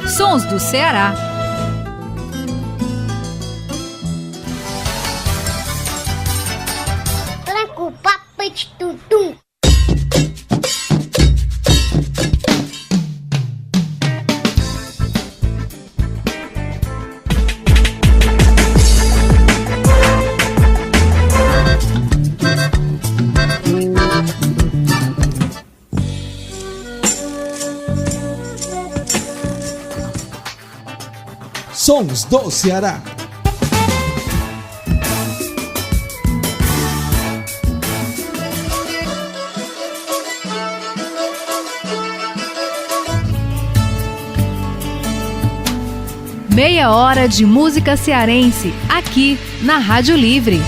Sons do Ceará. Sons do Ceará. Meia hora de música cearense, aqui na Rádio Livre.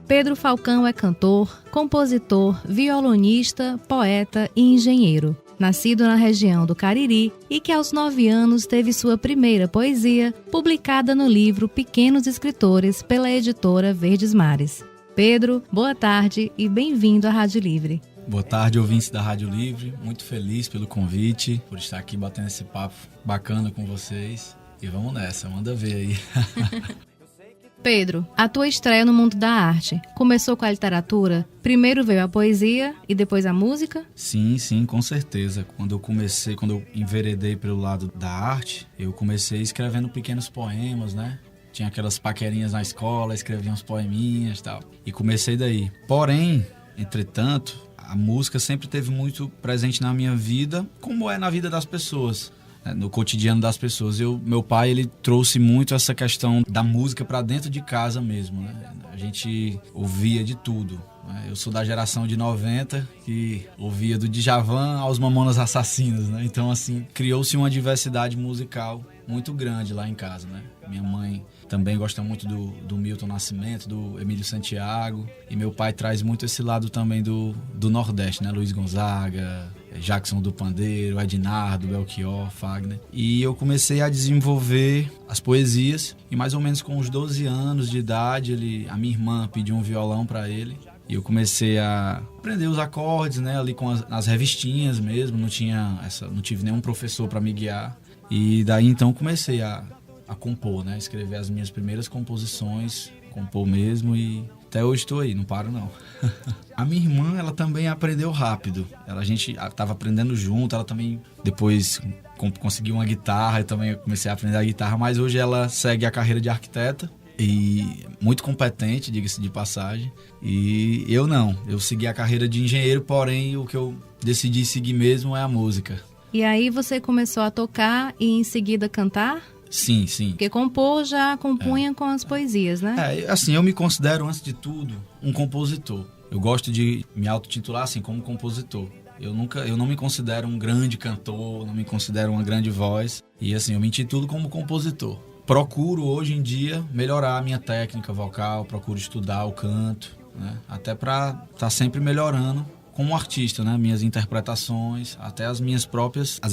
Pedro Falcão é cantor, compositor, violonista, poeta e engenheiro. Nascido na região do Cariri e que aos 9 anos teve sua primeira poesia publicada no livro Pequenos Escritores pela editora Verdes Mares. Pedro, boa tarde e bem-vindo à Rádio Livre. Boa tarde, ouvintes da Rádio Livre. Muito feliz pelo convite, por estar aqui batendo esse papo bacana com vocês. E vamos nessa, manda ver aí. Pedro, a tua estreia no mundo da arte começou com a literatura? Primeiro veio a poesia e depois a música? Sim, com certeza. Quando eu enveredei pelo lado da arte, eu comecei escrevendo pequenos poemas, né? Tinha aquelas paquerinhas na escola, escrevia uns poeminhas e tal. E comecei daí. Porém, entretanto, a música sempre esteve muito presente na minha vida, como é na vida das pessoas. No cotidiano das pessoas. Meu pai, ele trouxe muito essa questão da música para dentro de casa mesmo, né? A gente ouvia de tudo, né? Eu sou da geração de 90, que ouvia do Djavan aos Mamonas Assassinas, né? Então, assim, criou-se uma diversidade musical muito grande lá em casa, né? Minha mãe também gosta muito do Milton Nascimento, do Emílio Santiago, e meu pai traz muito esse lado também do Nordeste, né? Luiz Gonzaga, Jackson do Pandeiro, Ednardo, Belchior, Fagner. E eu comecei a desenvolver as poesias, e mais ou menos com uns 12 anos de idade, a minha irmã pediu um violão para ele, e eu comecei a aprender os acordes, né? Ali com as revistinhas mesmo, não tive nenhum professor para me guiar. E daí então comecei a compor, né? Escrever as minhas primeiras composições, compor mesmo, e até hoje estou aí, não paro não. A minha irmã, ela também aprendeu rápido. A gente estava aprendendo junto, ela também depois conseguiu uma guitarra, eu também comecei a aprender a guitarra, mas hoje ela segue a carreira de arquiteta e muito competente, diga-se de passagem. E eu não, eu segui a carreira de engenheiro, porém o que eu decidi seguir mesmo é a música. E aí você começou a tocar e em seguida cantar? Sim. Porque compor já compunha com as poesias, né? Assim, eu me considero, antes de tudo, um compositor. Eu gosto de me autotitular assim, como compositor. Eu não me considero um grande cantor, não me considero uma grande voz. E assim, eu me intitulo como compositor. Procuro, hoje em dia, melhorar a minha técnica vocal, procuro estudar o canto, né? Até para estar sempre melhorando como artista, né? Minhas interpretações, até as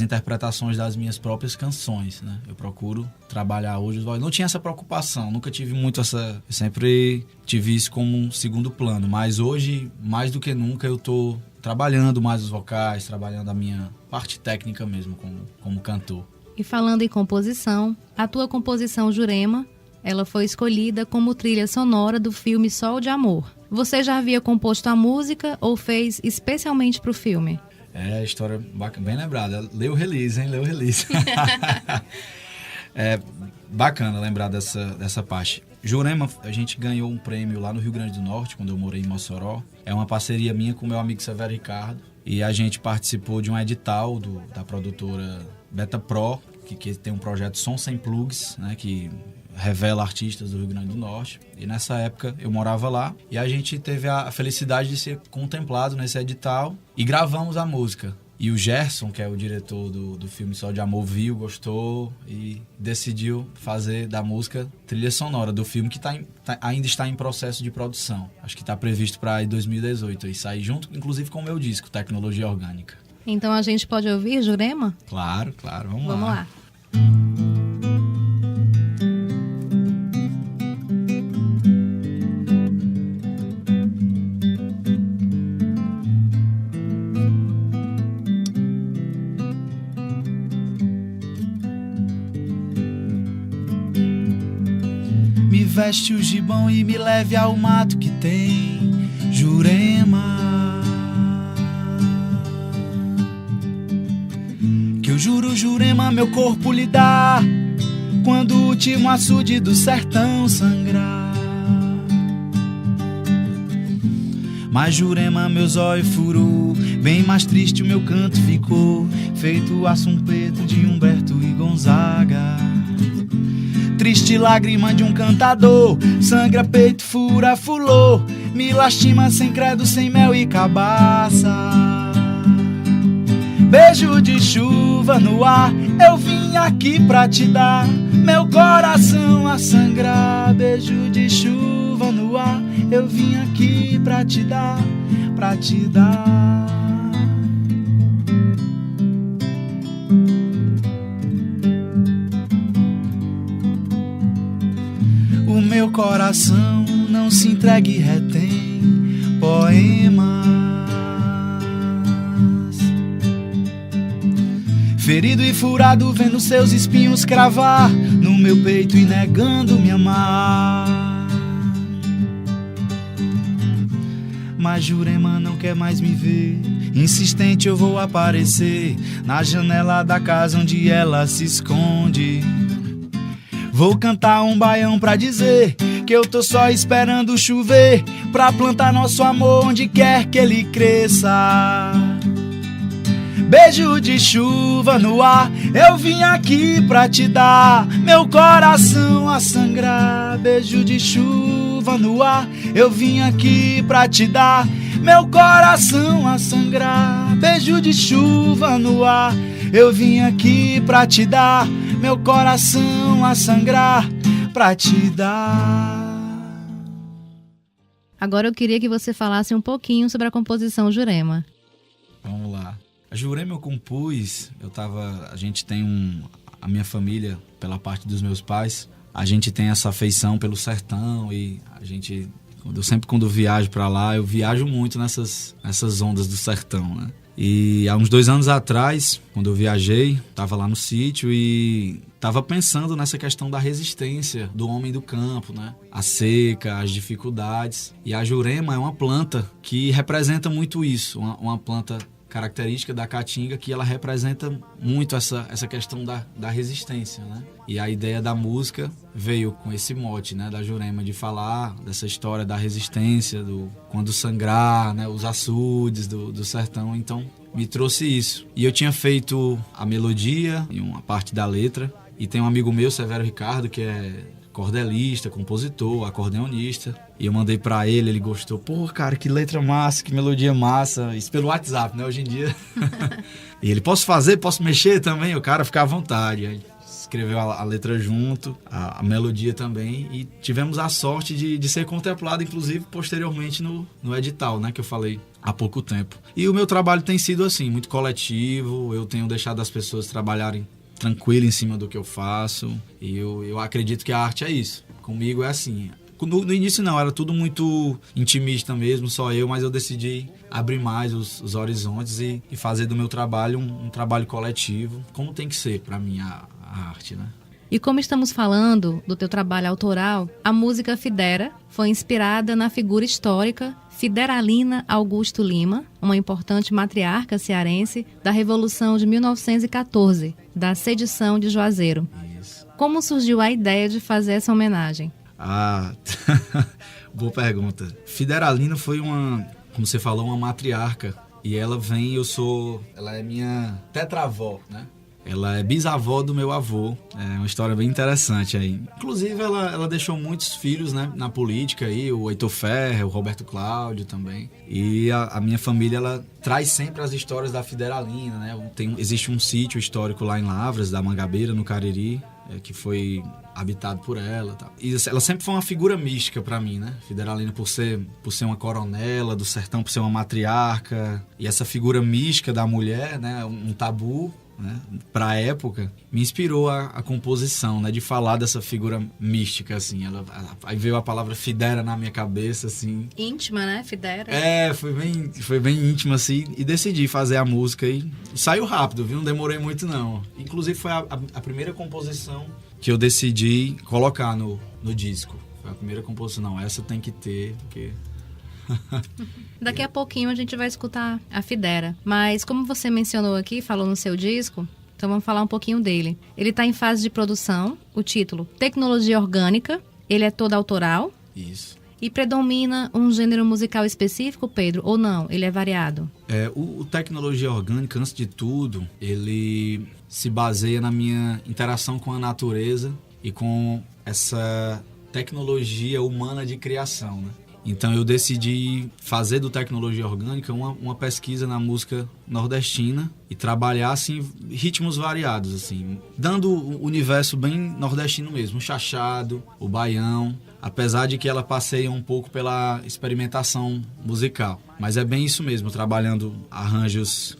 interpretações das minhas próprias canções, né? Eu procuro trabalhar hoje os voz. Não tinha essa preocupação, nunca tive muito eu sempre tive isso como um segundo plano, mas hoje, mais do que nunca, eu tô trabalhando mais os vocais, trabalhando a minha parte técnica mesmo como cantor. E falando em composição, a tua composição Jurema, ela foi escolhida como trilha sonora do filme Sol de Amor. Você já havia composto a música ou fez especialmente para o filme? História bem lembrada. Leu o release, hein? Leu o release. É bacana lembrar dessa parte. Jurema, a gente ganhou um prêmio lá no Rio Grande do Norte, quando eu morei em Mossoró. É uma parceria minha com meu amigo Severo Ricardo. E a gente participou de um edital da produtora Beta Pro, que tem um projeto Som Sem Plugs, né? Que revela artistas do Rio Grande do Norte. E nessa época eu morava lá e a gente teve a felicidade de ser contemplado nesse edital e gravamos a música. E o Gerson, que é o diretor do filme Só de Amor, viu, gostou e decidiu fazer da música trilha sonora do filme que ainda está em processo de produção. Acho que está previsto para 2018 e sair junto, inclusive com o meu disco, Tecnologia Orgânica. Então a gente pode ouvir Jurema? Claro, vamos lá. Vamos lá. Me veste o gibão e me leve ao mato que tem Jurema. Que eu juro, Jurema, meu corpo lhe dá quando o último açude do sertão sangrar. Mas Jurema, meus olhos furou, bem mais triste o meu canto ficou, feito o Assum Preto de Humberto e Gonzaga. Triste lágrima de um cantador, sangra peito, fura, fulô, me lastima sem credo, sem mel e cabaça. Beijo de chuva no ar, eu vim aqui pra te dar, meu coração a sangrar. Beijo de chuva no ar, eu vim aqui pra te dar, pra te dar. O meu coração não se entregue e retém poemas. Ferido e furado, vendo seus espinhos cravar no meu peito e negando me amar. Mas Jurema não quer mais me ver, insistente eu vou aparecer na janela da casa onde ela se esconde. Vou cantar um baião pra dizer que eu tô só esperando chover pra plantar nosso amor onde quer que ele cresça. Beijo de chuva no ar, eu vim aqui pra te dar, meu coração a sangrar. Beijo de chuva no ar, eu vim aqui pra te dar, meu coração a sangrar. Beijo de chuva no ar, eu vim aqui pra te dar, meu coração a sangrar, pra te dar. Agora eu queria que você falasse um pouquinho sobre a composição Jurema. Vamos lá. A Jurema eu compus, a gente tem a minha família, pela parte dos meus pais, a gente tem essa afeição pelo sertão e a gente, quando eu viajo pra lá, eu viajo muito nessas ondas do sertão, né? E há uns 2 anos atrás, quando eu viajei, estava lá no sítio e estava pensando nessa questão da resistência do homem do campo, né? A seca, as dificuldades. E a Jurema é uma planta que representa muito isso, uma planta característica da caatinga que ela representa muito essa questão da resistência, né? E a ideia da música veio com esse mote, né, da Jurema, de falar dessa história da resistência, quando sangrar, né, os açudes do sertão. Então me trouxe isso. E eu tinha feito a melodia e uma parte da letra. E tem um amigo meu, Severo Ricardo, que é cordelista, compositor, acordeonista. E eu mandei pra ele gostou. Pô, cara, que letra massa, que melodia massa. Isso pelo WhatsApp, né, hoje em dia. E ele, posso mexer também? O cara fica à vontade. Aí escreveu a letra junto, a melodia também. E tivemos a sorte de ser contemplado, inclusive, posteriormente no edital, né, que eu falei há pouco tempo. E o meu trabalho tem sido assim, muito coletivo. Eu tenho deixado as pessoas trabalharem tranquilo em cima do que eu faço, e eu acredito que a arte é isso. Comigo é assim. No início não, era tudo muito intimista mesmo, só eu, mas eu decidi abrir mais os horizontes e fazer do meu trabalho um trabalho coletivo, como tem que ser para mim a arte, né? E como estamos falando do teu trabalho autoral, a música Fidera foi inspirada na figura histórica Fideralina Augusto Lima, uma importante matriarca cearense da Revolução de 1914, da sedição de Juazeiro. Isso. Como surgiu a ideia de fazer essa homenagem? Boa pergunta. Fideralina foi como você falou, uma matriarca. E ela é minha tetravó, né? Ela é bisavó do meu avô, é uma história bem interessante aí. Inclusive, ela deixou muitos filhos, né, na política aí, o Heitor Ferrer, o Roberto Cláudio também. E a minha família, ela traz sempre as histórias da Fideralina, né? Existe um sítio histórico lá em Lavras, da Mangabeira, no Cariri, que foi habitado por ela, tá? E ela sempre foi uma figura mística pra mim, né? Fideralina por ser uma coronela do sertão, por ser uma matriarca, e essa figura mística da mulher, né? Um tabu, né? Pra época, me inspirou a composição, né? De falar dessa figura mística, assim. Aí veio a palavra Fidera na minha cabeça, assim. Íntima, né? Fidera. Foi bem íntimo, assim. E decidi fazer a música e saiu rápido, viu? Não demorei muito, não. Inclusive, foi a primeira composição que eu decidi colocar no disco. Foi a primeira composição. Não, essa tem que ter, porque... Daqui a pouquinho a gente vai escutar a Fidera. Mas como você mencionou aqui, falou no seu disco, então vamos falar um pouquinho dele. Ele está em fase de produção, o título Tecnologia Orgânica, ele é todo autoral. Isso. E predomina um gênero musical específico, Pedro, ou não? Ele é variado? O Tecnologia Orgânica, antes de tudo, ele se baseia na minha interação com a natureza e com essa tecnologia humana de criação, né? Então eu decidi fazer do Tecnologia Orgânica uma pesquisa na música nordestina e trabalhar assim ritmos variados, assim, dando o universo bem nordestino mesmo, o chachado, o baião, apesar de que ela passeia um pouco pela experimentação musical. Mas é bem isso mesmo, trabalhando arranjos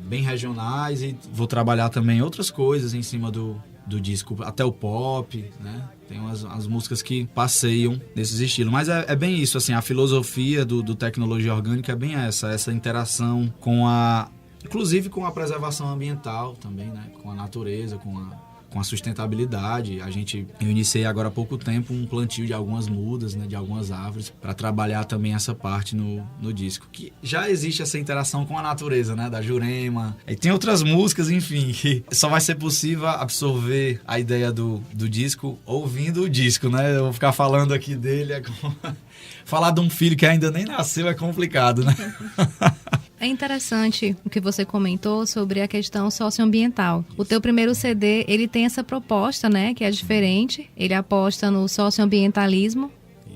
bem regionais, e vou trabalhar também outras coisas em cima do disco, até o pop, né? Tem umas músicas que passeiam nesses estilos. Mas é bem isso, assim, a filosofia do Tecnologia Orgânica é bem essa interação inclusive com a preservação ambiental também, né? Com a natureza, com a sustentabilidade. Eu iniciei agora há pouco tempo um plantio de algumas mudas, né, de algumas árvores, para trabalhar também essa parte no disco. Que já existe essa interação com a natureza, né, da Jurema. E tem outras músicas, enfim, que só vai ser possível absorver a ideia do disco ouvindo o disco, né? Eu vou ficar falando aqui dele. Falar de um filho que ainda nem nasceu é complicado, né? É interessante o que você comentou sobre a questão socioambiental. O teu primeiro CD, ele tem essa proposta, né, que é diferente. Ele aposta no socioambientalismo,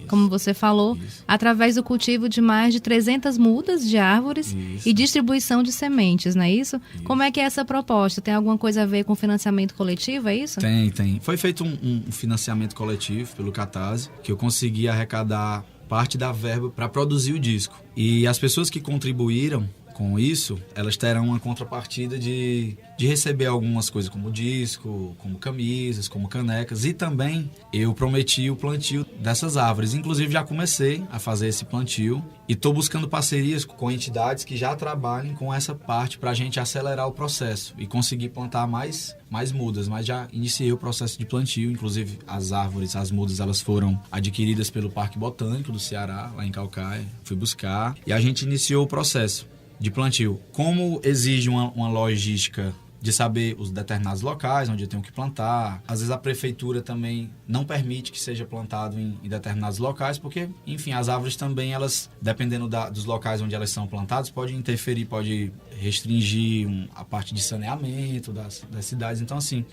como você falou, através do cultivo de mais de 300 mudas de árvores e distribuição de sementes, não é isso? Como é que é essa proposta? Tem alguma coisa a ver com financiamento coletivo, é isso? Tem. Foi feito um financiamento coletivo pelo Catarse, que eu consegui arrecadar parte da verba para produzir o disco. E as pessoas que contribuíram com isso, elas terão uma contrapartida de receber algumas coisas como disco, como camisas, como canecas. E também eu prometi o plantio dessas árvores. Inclusive já comecei a fazer esse plantio e estou buscando parcerias com entidades que já trabalhem com essa parte para a gente acelerar o processo e conseguir plantar mais mudas. Mas já iniciei o processo de plantio. Inclusive as árvores, as mudas, elas foram adquiridas pelo Parque Botânico do Ceará, lá em Caucaia. Fui buscar e a gente iniciou o processo de plantio. Como exige uma logística de saber os determinados locais onde eu tenho que plantar. Às vezes a prefeitura também não permite que seja plantado em determinados locais, porque, enfim, as árvores também, elas, dependendo dos locais onde elas são plantadas, pode interferir, pode restringir a parte de saneamento das cidades. Então, assim,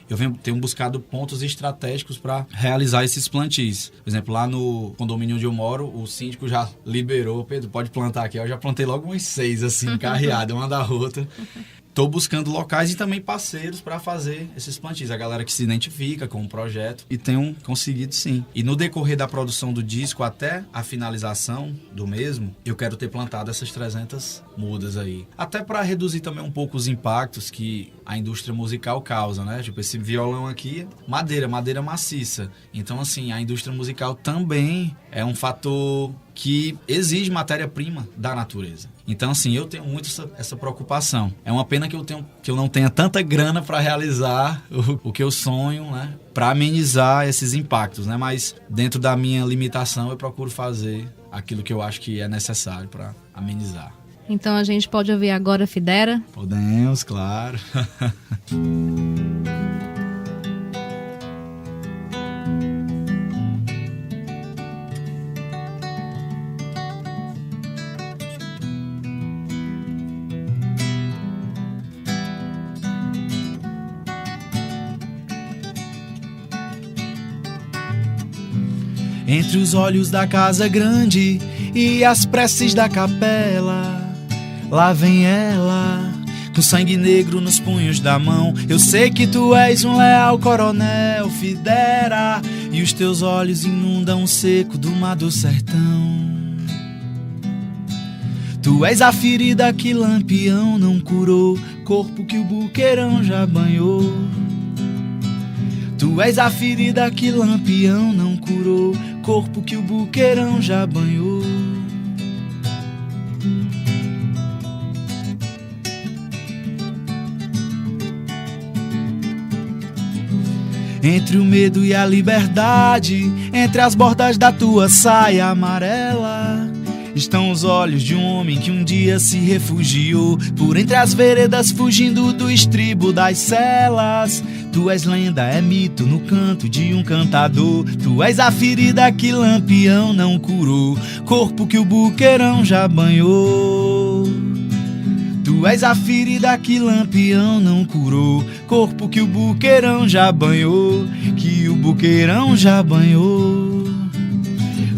tenho buscado pontos estratégicos para realizar esses plantios. Por exemplo, lá no condomínio onde eu moro, o síndico já liberou, Pedro, pode plantar aqui. Eu já plantei logo umas 6, assim, carreada, uma da outra. Estou buscando locais e também parceiros para fazer esses plantios. A galera que se identifica com o projeto e tenham conseguido, sim. E no decorrer da produção do disco até a finalização do mesmo, eu quero ter plantado essas 300 mudas aí. Até para reduzir também um pouco os impactos que a indústria musical causa, né? Tipo, esse violão aqui, madeira maciça. Então, assim, a indústria musical também é um fator que exige matéria-prima da natureza. Então, assim, eu tenho muito essa preocupação. É uma pena que eu não tenha tanta grana para realizar o que eu sonho, né? Para amenizar esses impactos, né? Mas dentro da minha limitação, eu procuro fazer aquilo que eu acho que é necessário para amenizar. Então a gente pode ouvir agora Fidera? Podemos, claro. Entre os olhos da casa grande e as preces da capela, lá vem ela, com sangue negro nos punhos da mão. Eu sei que tu és um leal coronel, Fidera, e os teus olhos inundam o seco do mar do sertão. Tu és a ferida que Lampião não curou, corpo que o buqueirão já banhou. Tu és a ferida que Lampião não curou, corpo que o buqueirão já banhou. Entre o medo e a liberdade, entre as bordas da tua saia amarela, estão os olhos de um homem que um dia se refugiou por entre as veredas, fugindo do estribo das celas. Tu és lenda, é mito no canto de um cantador. Tu és a ferida que Lampião não curou, corpo que o buqueirão já banhou. Tu és a ferida que Lampião não curou, corpo que o buqueirão já banhou, que o buqueirão já banhou.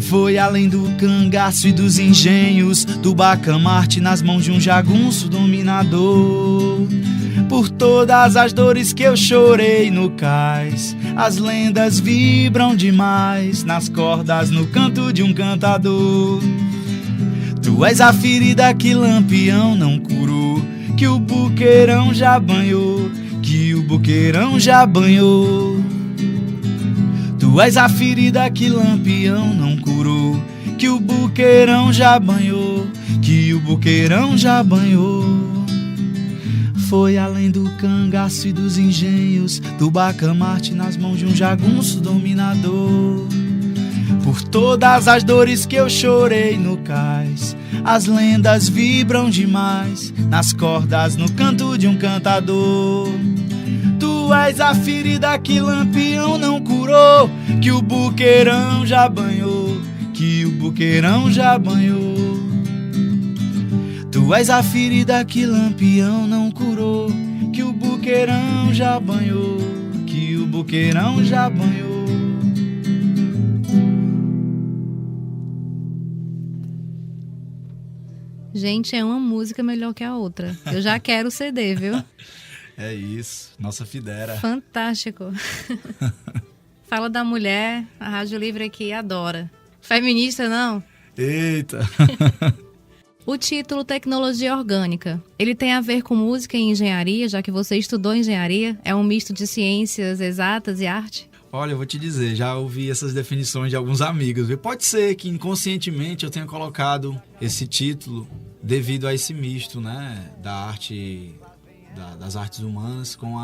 Foi além do cangaço e dos engenhos do bacamarte nas mãos de um jagunço dominador. Por todas as dores que eu chorei no cais, as lendas vibram demais nas cordas no canto de um cantador. Tu és a ferida que Lampião não curou, que o buqueirão já banhou, que o buqueirão já banhou. Tu és a ferida que Lampião não curou, que o buqueirão já banhou, que o buqueirão já banhou. Foi além do cangaço e dos engenhos do bacamarte nas mãos de um jagunço dominador. Por todas as dores que eu chorei no cais, as lendas vibram demais nas cordas no canto de um cantador. Tu és a ferida que Lampião não curou, que o buqueirão já banhou, que o buqueirão já banhou. Tu és a ferida que Lampião não curou, que o buqueirão já banhou, que o buqueirão já banhou. Gente, é uma música melhor que a outra. Eu já quero o CD, viu? É isso, nossa Fidera. Fantástico. Fala da mulher, a Rádio Livre aqui adora. Feminista, não? Eita! O título Tecnologia Orgânica, ele tem a ver com música e engenharia, já que você estudou engenharia? É um misto de ciências exatas e arte? Olha, eu vou te dizer, já ouvi essas definições de alguns amigos. Pode ser que inconscientemente eu tenha colocado esse título devido a esse misto, né, da arte, das artes humanas com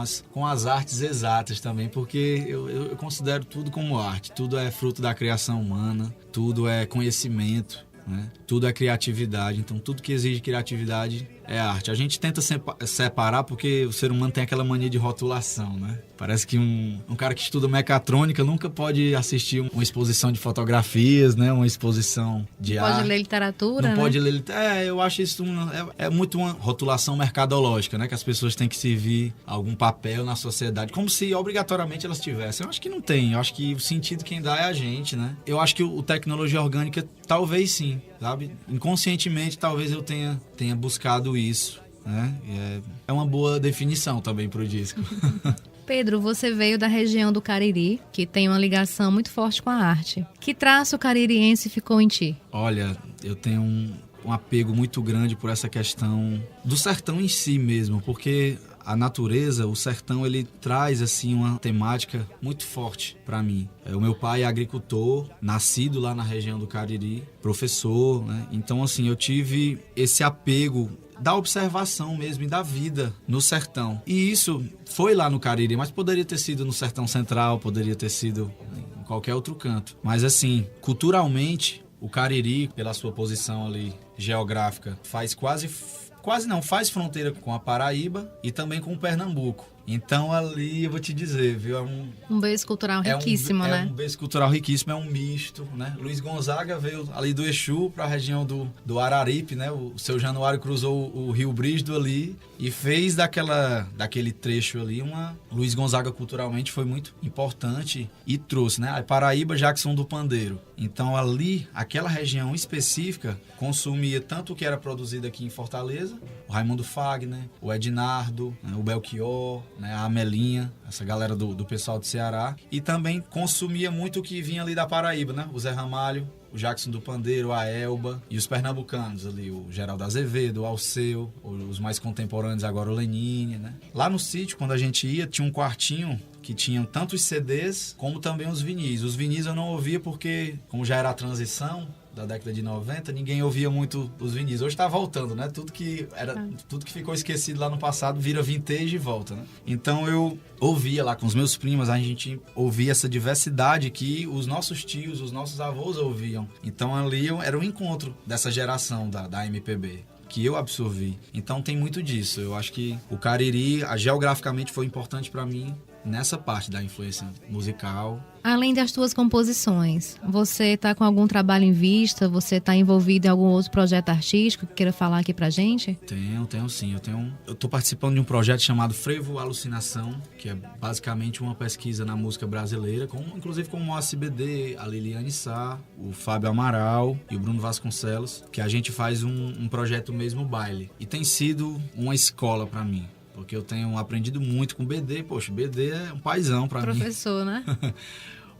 as artes exatas também, porque eu considero tudo como arte. Tudo é fruto da criação humana, tudo é conhecimento, né? Tudo é criatividade, então tudo que exige criatividade é arte. A gente tenta separar porque o ser humano tem aquela mania de rotulação, né? Parece que um cara que estuda mecatrônica nunca pode assistir uma exposição de fotografias, né? Uma exposição de arte. Pode ler literatura, não né? Pode ler literatura. Eu acho isso muito uma rotulação mercadológica, né? Que as pessoas têm que servir algum papel na sociedade, como se obrigatoriamente elas tivessem. Eu acho que não tem. Eu acho que o sentido quem dá é a gente, né? Eu acho que o tecnologia orgânica talvez sim, sabe? Inconscientemente talvez eu tenha buscado isso, né? É uma boa definição também pro disco. Pedro, você veio da região do Cariri, que tem uma ligação muito forte com a arte. Que traço caririense ficou em ti? Olha, eu tenho um apego muito grande por essa questão do sertão em si mesmo, porque a natureza, o sertão, ele traz assim uma temática muito forte para mim. O meu pai é agricultor, nascido lá na região do Cariri, professor, né? Então assim, eu tive esse apego da observação mesmo e da vida no sertão. E isso foi lá no Cariri, mas poderia ter sido no Sertão Central, poderia ter sido em qualquer outro canto. Mas assim, culturalmente, o Cariri, pela sua posição ali geográfica, faz faz fronteira com a Paraíba e também com o Pernambuco. Então ali eu vou te dizer, viu? Um berço cultural riquíssimo, né? É um berço cultural riquíssimo, é um misto, né? Luiz Gonzaga veio ali do Exu para a região do Araripe, né? O Seu Januário cruzou o Rio Brígido ali e fez daquele trecho ali Luiz Gonzaga culturalmente foi muito importante e trouxe, né? A Paraíba, Jackson do Pandeiro. Então ali, aquela região específica consumia tanto o que era produzido aqui em Fortaleza, o Raimundo Fagner, o Ednardo, né? O Belchior, né? A Amelinha, essa galera do pessoal do Ceará, e também consumia muito o que vinha ali da Paraíba, né? O Zé Ramalho, o Jackson do Pandeiro, a Elba e os pernambucanos ali, o Geraldo Azevedo, o Alceu, os mais contemporâneos agora o Lenine, né? Lá no sítio, quando a gente ia, tinha um quartinho que tinha tanto os CDs como também os vinis. Os vinis eu não ouvia porque, como já era a transição da década de 90, ninguém ouvia muito os vinis. Hoje tá voltando, né? Tudo que ficou esquecido lá no passado vira vintage e volta, né? Então eu ouvia lá com os meus primos, a gente ouvia essa diversidade que os nossos tios, os nossos avós ouviam. Então ali era um encontro dessa geração da MPB que eu absorvi. Então tem muito disso. Eu acho que o Cariri, geograficamente, foi importante para mim nessa parte da influência musical. Além das tuas composições, você está com algum trabalho em vista? Você está envolvido em algum outro projeto artístico que queira falar aqui pra gente? Tenho sim. Eu tô participando de um projeto chamado Frevo Alucinação, que é basicamente uma pesquisa na música brasileira, inclusive com o Moacir BD, a Liliane Sá, o Fábio Amaral e o Bruno Vasconcelos, que a gente faz um projeto mesmo baile. E tem sido uma escola para mim. Porque eu tenho aprendido muito com o BD. Poxa, o BD é um paizão para mim. Professor, né?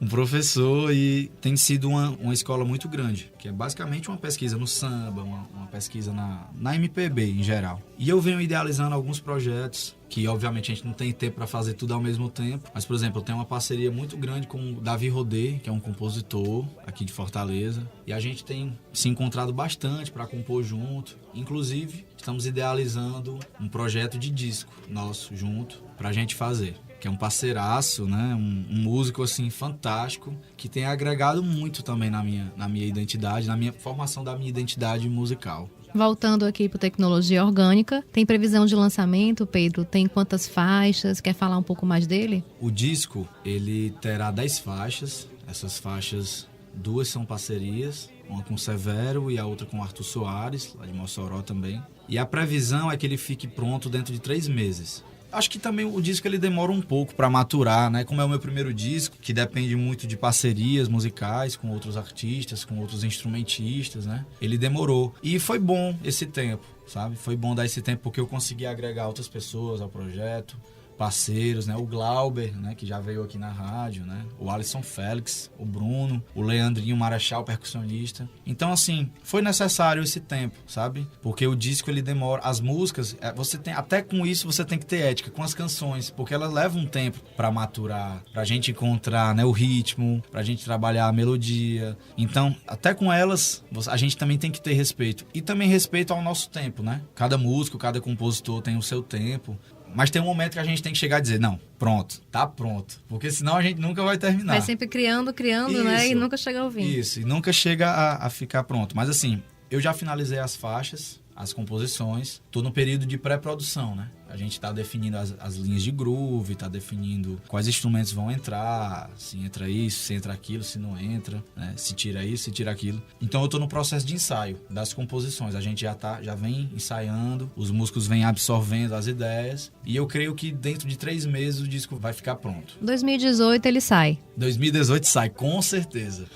Um professor, e tem sido uma escola muito grande, que é basicamente uma pesquisa no samba, uma pesquisa na MPB em geral. E eu venho idealizando alguns projetos que, obviamente, a gente não tem tempo para fazer tudo ao mesmo tempo. Mas, por exemplo, eu tenho uma parceria muito grande com o Davi Rodê, que é um compositor aqui de Fortaleza. E a gente tem se encontrado bastante para compor junto. Inclusive, estamos idealizando um projeto de disco nosso junto para a gente fazer. Que é um parceiraço, né? Um músico, assim, fantástico, que tem agregado muito também na minha identidade, na minha formação da minha identidade musical. Voltando aqui para Tecnologia Orgânica, tem previsão de lançamento, Pedro? Tem quantas faixas? Quer falar um pouco mais dele? O disco, ele terá 10 faixas. Essas faixas, 2 são parcerias, uma com Severo e a outra com o Arthur Soares, lá de Mossoró também. E a previsão é que ele fique pronto dentro de 3 meses. Acho que também o disco ele demora um pouco para maturar, né? Como é o meu primeiro disco, que depende muito de parcerias musicais com outros artistas, com outros instrumentistas, né? Ele demorou. E foi bom esse tempo, sabe? Foi bom dar esse tempo porque eu consegui agregar outras pessoas ao projeto, parceiros, né? O Glauber, né? Que já veio aqui na rádio, né? O Alisson Félix, o Bruno, o Leandrinho Marechal, percussionista. Então, assim, foi necessário esse tempo, sabe? Porque o disco, ele demora. As músicas, você tem, até com isso você tem que ter ética com as canções, porque elas levam um tempo pra maturar, pra gente encontrar, né, o ritmo, pra gente trabalhar a melodia. Então, até com elas, a gente também tem que ter respeito. E também respeito ao nosso tempo, né? Cada músico, cada compositor tem o seu tempo. Mas tem um momento que a gente tem que chegar e dizer, não, pronto, tá pronto. Porque senão a gente nunca vai terminar. Vai sempre criando, isso, né? E nunca chega ao fim. Isso, e nunca chega a ficar pronto. Mas assim, eu já finalizei as faixas, as composições. Tô no período de pré-produção, né? A gente tá definindo as linhas de groove, tá definindo quais instrumentos vão entrar, se entra isso, se entra aquilo, se não entra, né? Se tira isso, se tira aquilo. Então eu tô no processo de ensaio das composições. A gente já vem ensaiando, os músicos vêm absorvendo as ideias e eu creio que dentro de 3 meses o disco vai ficar pronto. 2018 ele sai. 2018 sai, com certeza.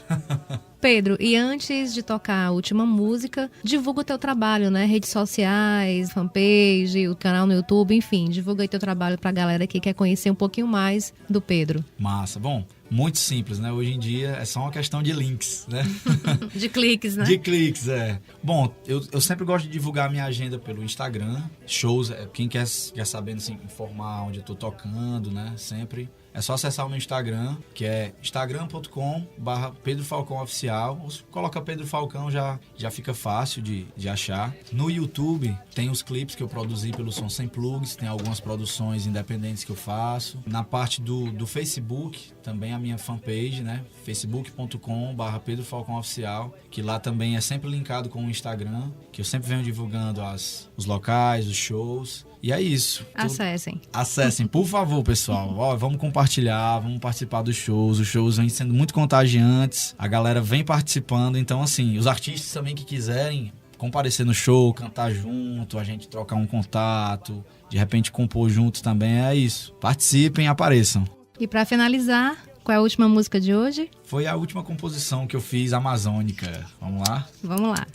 Pedro, e antes de tocar a última música, divulga o teu trabalho, né? Redes sociais, fanpage, o canal no YouTube, enfim, divulga aí teu trabalho pra galera que quer conhecer um pouquinho mais do Pedro. Massa. Bom, muito simples, né? Hoje em dia é só uma questão de links, né? De cliques, né? De cliques, é. Bom, eu sempre gosto de divulgar a minha agenda pelo Instagram, shows, quem quer saber, assim, informar onde eu tô tocando, né? Sempre. É só acessar o meu Instagram, que é instagram.com/Pedro Falcão Oficial. Ou se coloca Pedro Falcão, já fica fácil de achar. No YouTube, tem os clipes que eu produzi pelo Som Sem Plugs, tem algumas produções independentes que eu faço. Na parte do Facebook, também a minha fanpage, né? facebook.com/Pedro Falcão Oficial, que lá também é sempre linkado com o Instagram, que eu sempre venho divulgando os locais, os shows. E é isso. Acessem, por favor, pessoal. Ó, vamos compartilhar, vamos participar dos shows. Os shows vêm sendo muito contagiantes. A galera vem participando. Então, assim, os artistas também que quiserem comparecer no show, cantar junto, a gente trocar um contato, de repente compor juntos também, é isso. Participem, apareçam. E para finalizar, qual é a última música de hoje? Foi a última composição que eu fiz, amazônica. Vamos lá? Vamos lá.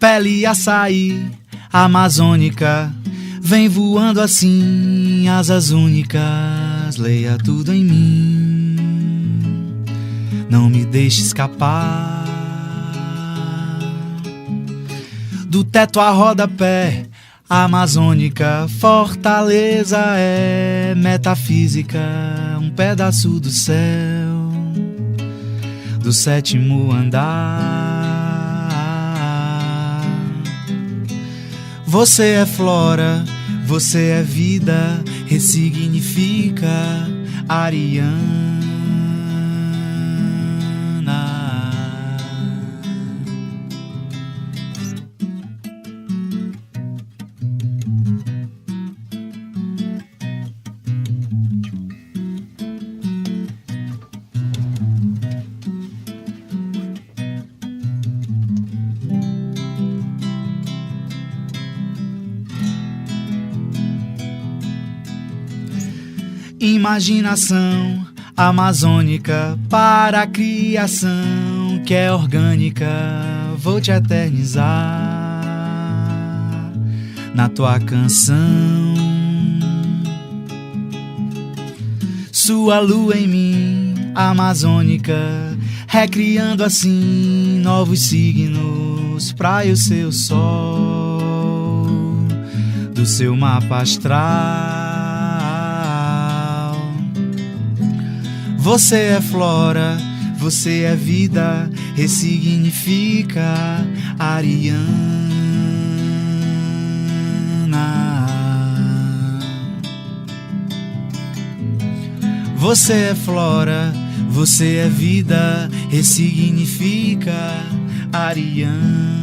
Pele açaí, amazônica, vem voando assim, asas únicas, leia tudo em mim, não me deixe escapar. Do teto a rodapé, amazônica, fortaleza é metafísica, um pedaço do céu, do sétimo andar. Você é flora, você é vida, ressignifica Ariana. Imaginação amazônica para a criação que é orgânica, vou te eternizar na tua canção. Sua lua em mim, amazônica, recriando assim novos signos pra eu ser o sol do seu mapa astral. Você é flora, você é vida, ressignifica Ariana. Você é flora, você é vida, ressignifica Ariana.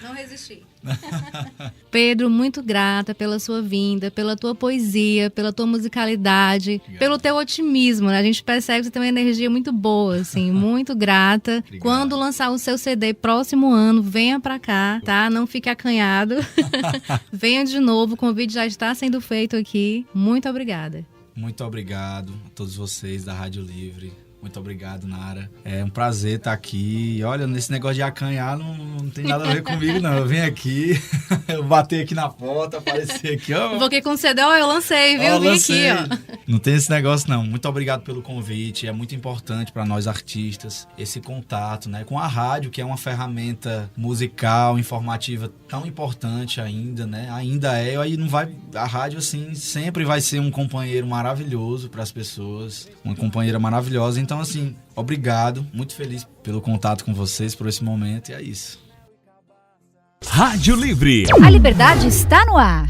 Não resisti. Pedro, muito grata pela sua vinda, pela tua poesia, pela tua musicalidade, obrigado, pelo teu otimismo, né? A gente percebe que você tem uma energia muito boa, assim, muito grata. Obrigado. Quando lançar o seu CD próximo ano, venha pra cá, tá? Não fique acanhado. Venha de novo, o convite já está sendo feito aqui. Muito obrigada. Muito obrigado a todos vocês da Rádio Livre. Muito obrigado, Nara. É um prazer estar aqui. Olha, nesse negócio de acanhar não tem nada a ver comigo, não. Eu venho aqui, eu bati aqui na porta, apareci aqui, ó. Porque com o CD, ó, eu lancei, viu? Eu vim aqui, ó. Não tem esse negócio, não. Muito obrigado pelo convite. É muito importante para nós artistas esse contato, né? Com a rádio, que é uma ferramenta musical, informativa tão importante ainda, né? Ainda é. Aí não vai... A rádio, assim, sempre vai ser um companheiro maravilhoso para as pessoas. Uma companheira maravilhosa. Então, assim, obrigado. Muito feliz pelo contato com vocês, por esse momento. E é isso. Rádio Livre. A liberdade está no ar.